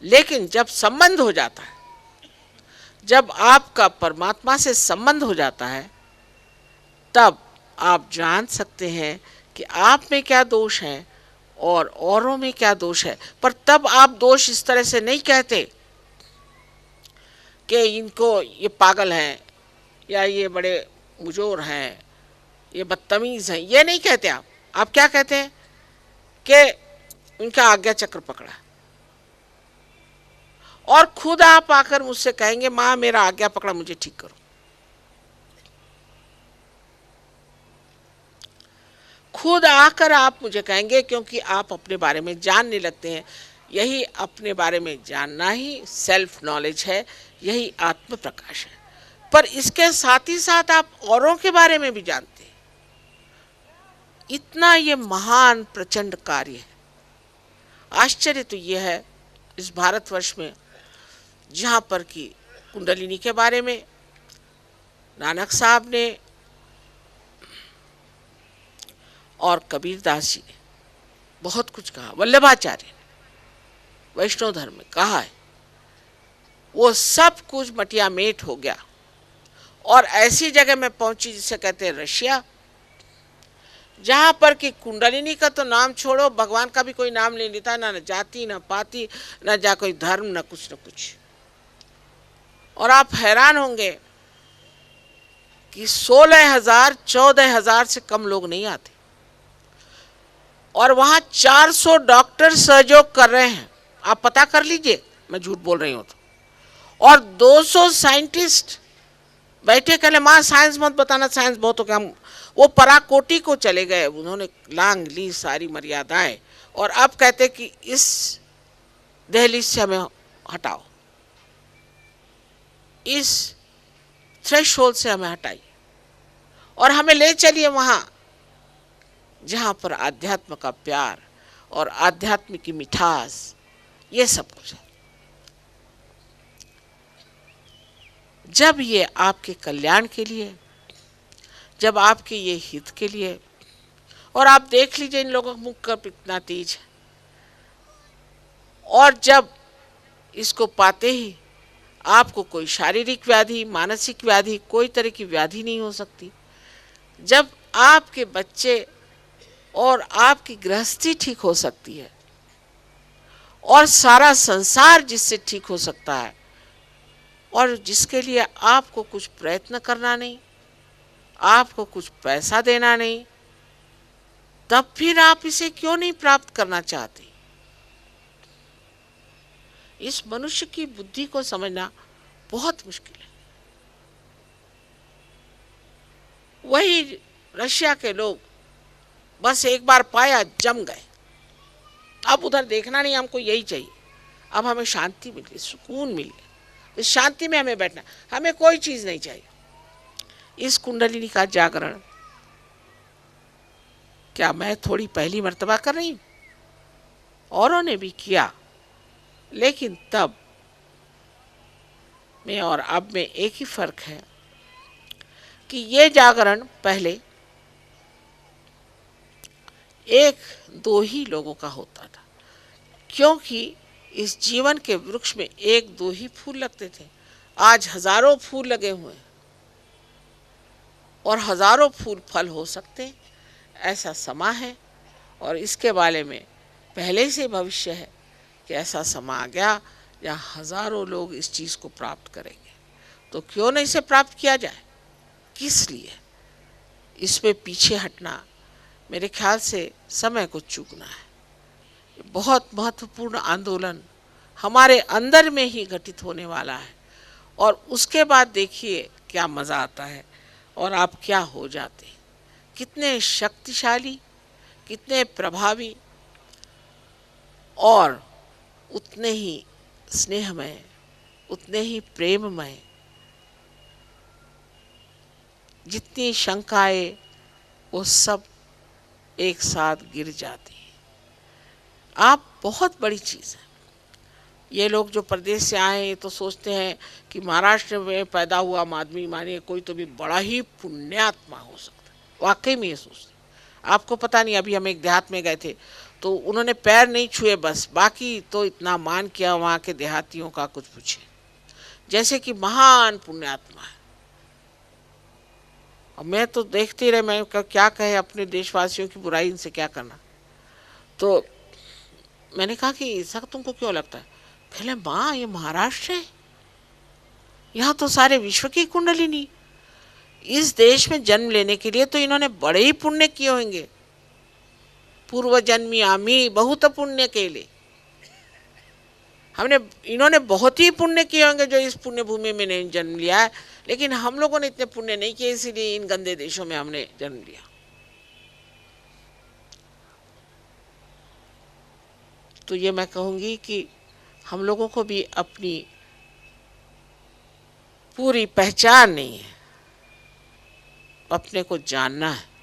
लेकिन जब संबंध हो जाता है, जब आपका परमात्मा से संबंध हो जाता है, तब आप जान सकते हैं कि आप में क्या दोष है और औरों में क्या दोष है। पर तब आप दोष इस तरह से नहीं कहते कि इनको ये पागल हैं, या ये बड़े मुजोर हैं, ये बदतमीज हैं, ये नहीं कहते आप क्या कहते हैं कि उनका आज्ञा चक्र पकड़ा। और खुद आप आकर मुझसे कहेंगे माँ मेरा आज्ञा पकड़ा, मुझे ठीक करो। खुद आकर आप मुझे कहेंगे, क्योंकि आप अपने बारे में जानने लगते हैं। यही अपने बारे में जानना ही सेल्फ नॉलेज है, यही आत्म प्रकाश है। पर इसके साथ ही साथ आप औरों के बारे में भी जानते हैं। इतना ये महान प्रचंड कार्य है। आश्चर्य तो ये है इस भारतवर्ष में, जहाँ पर कि कुंडलिनी के बारे में नानक साहब ने और कबीरदास जी ने बहुत कुछ कहा, वल्लभाचार्य ने वैष्णव धर्म में कहा है, वो सब कुछ मटिया मेट हो गया और ऐसी जगह में पहुंची जिसे कहते हैं रशिया, जहां पर कि कुंडलिनी का तो नाम छोड़ो, भगवान का भी कोई नाम नहीं लेता, ना जाति ना पाति ना जा कोई धर्म ना कुछ न कुछ। और आप हैरान होंगे कि 16,000 14,000 से कम लोग नहीं आते और वहां 400 डॉक्टर सहयोग कर रहे हैं। आप पता कर लीजिए, मैं झूठ बोल रही हूं तो। और 200 साइंटिस्ट बैठे, कहले माँ साइंस मत बताना, साइंस बहुत हो गया। हम वो पराकोटि को चले गए, उन्होंने लांग ली सारी मर्यादाएं और अब कहते कि इस दहलीज से हमें हटाओ, इस थ्रेशोल्ड से हमें हटाइए और हमें ले चलिए वहां जहां पर आध्यात्म का प्यार और आध्यात्म की मिठास ये सब कुछ है। जब ये आपके कल्याण के लिए, जब आपके ये हित के लिए, और आप देख लीजिए इन लोगों का मुख का कितना तेज है, और जब इसको पाते ही आपको कोई शारीरिक व्याधि, मानसिक व्याधि, कोई तरह की व्याधि नहीं हो सकती। जब आपके बच्चे और आपकी गृहस्थी ठीक हो सकती है और सारा संसार जिससे ठीक हो सकता है, और जिसके लिए आपको कुछ प्रयत्न करना नहीं, आपको कुछ पैसा देना नहीं, तब फिर आप इसे क्यों नहीं प्राप्त करना चाहते? इस मनुष्य की बुद्धि को समझना बहुत मुश्किल है। वही रशिया के लोग बस एक बार पाया जम गए। अब उधर देखना नहीं, हमको यही चाहिए, अब हमें शांति मिल गई, सुकून मिल गया, इस शांति में हमें बैठना, हमें कोई चीज नहीं चाहिए। इस कुंडलिनी का जागरण क्या मैं थोड़ी पहली मर्तबा कर रही हूं? औरों ने भी किया, लेकिन तब में और अब में एक ही फर्क है कि ये जागरण पहले एक दो ही लोगों का होता था, क्योंकि इस जीवन के वृक्ष में एक दो ही फूल लगते थे। आज हजारों फूल लगे हुए हैं और हजारों फूल फल हो सकते हैं, ऐसा समा है। और इसके बारे में पहले से भविष्य है कि ऐसा समा आ गया जहाँ हजारों लोग इस चीज़ को प्राप्त करेंगे। तो क्यों नहीं इसे प्राप्त किया जाए? किस लिए इसमें पीछे हटना मेरे ख्याल से समय को चूकना है। बहुत महत्वपूर्ण आंदोलन हमारे अंदर में ही घटित होने वाला है और उसके बाद देखिए क्या मज़ा आता है और आप क्या हो जाते हैं, कितने शक्तिशाली, कितने प्रभावी और उतने ही स्नेहमय, उतने ही प्रेममय। जितनी शंकाएं वो सब एक साथ गिर जाती हैं। आप बहुत बड़ी चीज़ है। ये लोग जो प्रदेश से आए तो सोचते हैं कि महाराष्ट्र में पैदा हुआ आदमी मानिए कोई तो भी बड़ा ही पुण्यात्मा हो सकता है। वाकई में ये सोचते हैं। आपको पता नहीं, अभी हम एक देहात में गए थे, तो उन्होंने पैर नहीं छुए बस, बाकी तो इतना मान किया वहाँ के देहातियों का कुछ पूछे, जैसे कि महान पुण्यात्मा है। और मैं तो देखते रहे, मैं क्या कहे अपने देशवासियों की बुराई, इनसे क्या करना। तो मैंने कहा कि ऐसा तुमको क्यों लगता है? पहले माँ ये महाराष्ट्र है, यहाँ तो सारे विश्व की कुंडलिनी। इस देश में जन्म लेने के लिए तो इन्होंने बड़े ही पुण्य किए होंगे, पूर्व जन्मी आमी बहुत पुण्य के लिए। इन्होंने बहुत ही पुण्य किए होंगे जो इस पुण्य भूमि में नहीं जन्म लिया है, लेकिन हम लोगों ने इतने पुण्य नहीं किए, इसीलिए इन गंदे देशों में हमने जन्म लिया। तो ये मैं कहूँगी कि हम लोगों को भी अपनी पूरी पहचान नहीं है, अपने को जानना है।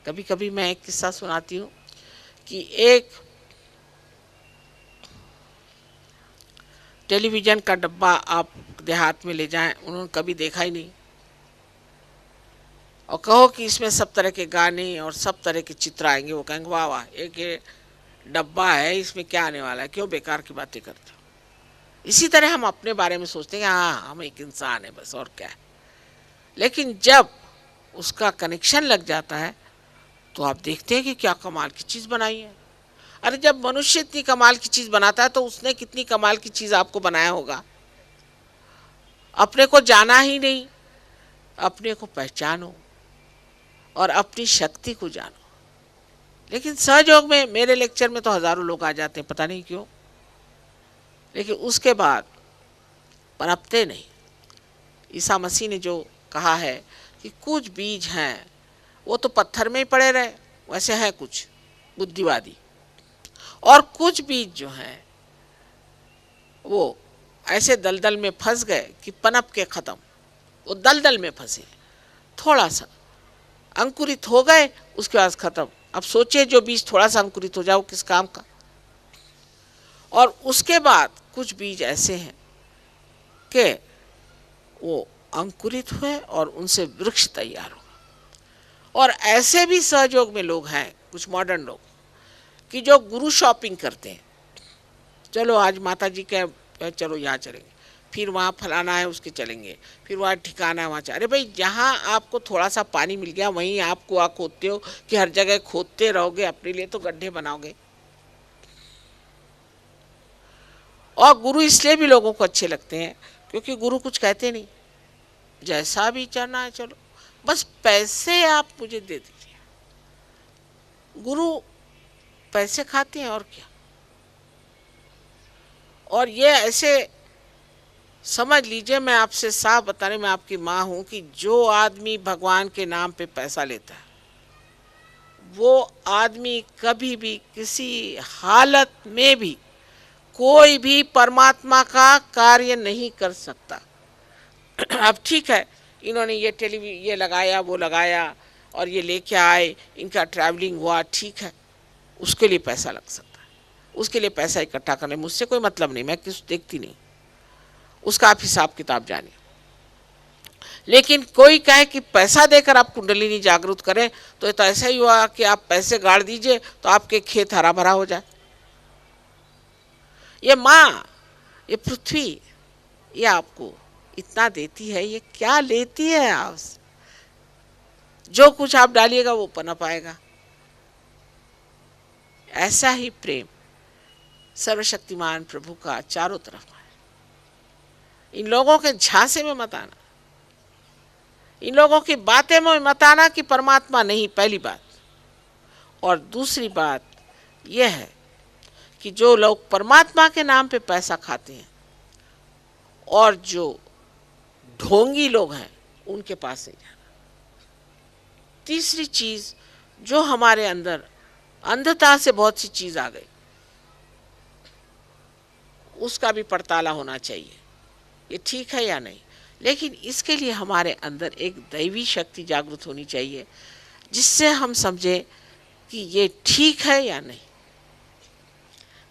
कभी कभी मैं एक किस्सा सुनाती हूँ कि एक टेलीविज़न का डब्बा आप देहात में ले जाएं, उन्होंने कभी देखा ही नहीं, और कहो कि इसमें सब तरह के गाने और सब तरह के चित्र आएंगे, वो कहेंगे वाह वाह, एक ये डब्बा है, इसमें क्या आने वाला है, क्यों बेकार की बातें करते हो। इसी तरह हम अपने बारे में सोचते हैं हाँ हम एक इंसान है बस, और क्या है। लेकिन जब उसका कनेक्शन लग जाता है तो आप देखते हैं कि क्या कमाल की चीज़ बनाई है। अरे जब मनुष्य इतनी कमाल की चीज़ बनाता है तो उसने कितनी कमाल की चीज़ आपको बनाया होगा। अपने को जाना ही नहीं, अपने को पहचानो और अपनी शक्ति को जानो। लेकिन सहयोग में मेरे लेक्चर में तो हज़ारों लोग आ जाते हैं, पता नहीं क्यों, लेकिन उसके बाद पनपते नहीं। ईसा मसीह ने जो कहा है कि कुछ बीज हैं वो तो पत्थर में ही पड़े रहे, वैसे हैं कुछ बुद्धिवादी, और कुछ बीज जो हैं वो ऐसे दलदल में फंस गए कि पनप के ख़त्म, वो दलदल में फंसे, थोड़ा सा अंकुरित हो गए, उसके बाद ख़त्म। अब सोचिए जो बीज थोड़ा सा अंकुरित हो जाओ किस काम का। और उसके बाद कुछ बीज ऐसे हैं कि वो अंकुरित हुए और उनसे वृक्ष तैयार हो। और ऐसे भी सहयोग में लोग हैं, कुछ मॉडर्न लोग, कि जो गुरु शॉपिंग करते हैं, चलो आज माता जी के चलो यहाँ चलेंगे, फिर वहाँ फलाना है उसके चलेंगे, फिर वहाँ ठिकाना है वहाँ अरे भाई जहाँ आपको थोड़ा सा पानी मिल गया वहीं आप कुआं खोदते हो कि हर जगह खोदते रहोगे, अपने लिए तो गड्ढे बनाओगे। और गुरु इसलिए भी लोगों को अच्छे लगते हैं क्योंकि गुरु कुछ कहते नहीं, जैसा भी चलना है चलो, बस पैसे आप मुझे दे दीजिए। गुरु पैसे खाते हैं और क्या। और ये ऐसे समझ लीजिए, मैं आपसे साफ बता रही, मैं आपकी माँ हूँ, कि जो आदमी भगवान के नाम पे पैसा लेता है वो आदमी कभी भी किसी हालत में भी कोई भी परमात्मा का कार्य नहीं कर सकता। अब ठीक है, इन्होंने ये लगाया वो लगाया और ये लेके आए, इनका ट्रैवलिंग हुआ, ठीक है, उसके लिए पैसा लग सकता है, उसके लिए पैसा इकट्ठा करने मुझसे कोई मतलब नहीं, मैं किस देखती नहीं, उसका आप हिसाब किताब जानिए। लेकिन कोई कहे कि पैसा देकर आप कुंडलिनी जागृत करें, तो ये तो ऐसा ही हुआ कि आप पैसे गाड़ दीजिए तो आपके खेत हरा भरा हो जाए। ये माँ, ये पृथ्वी, ये आपको इतना देती है, ये क्या लेती है आपसे? जो कुछ आप डालिएगा वो पनप आएगा। ऐसा ही प्रेम सर्वशक्तिमान प्रभु का चारों तरफ है। इन लोगों के झांसे में मत आना, इन लोगों की बातें में मत आना कि परमात्मा नहीं, पहली बात। और दूसरी बात यह है कि जो लोग परमात्मा के नाम पे पैसा खाते हैं और जो ढोंगी लोग हैं उनके पास नहीं जाना। तीसरी चीज, जो हमारे अंदर अंधता से बहुत सी चीज आ गई, उसका भी पड़ताला होना चाहिए, ये ठीक है या नहीं। लेकिन इसके लिए हमारे अंदर एक दैवी शक्ति जागृत होनी चाहिए जिससे हम समझें कि ये ठीक है या नहीं,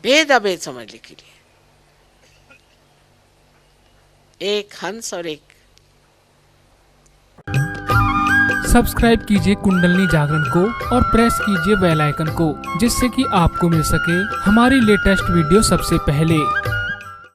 भेद अभेद समझने के लिए। एक हंस और एक सब्सक्राइब कीजिए कुंडलनी जागरण को और प्रेस कीजिए बेल आइकन को, जिससे कि आपको मिल सके हमारी लेटेस्ट वीडियो सबसे पहले।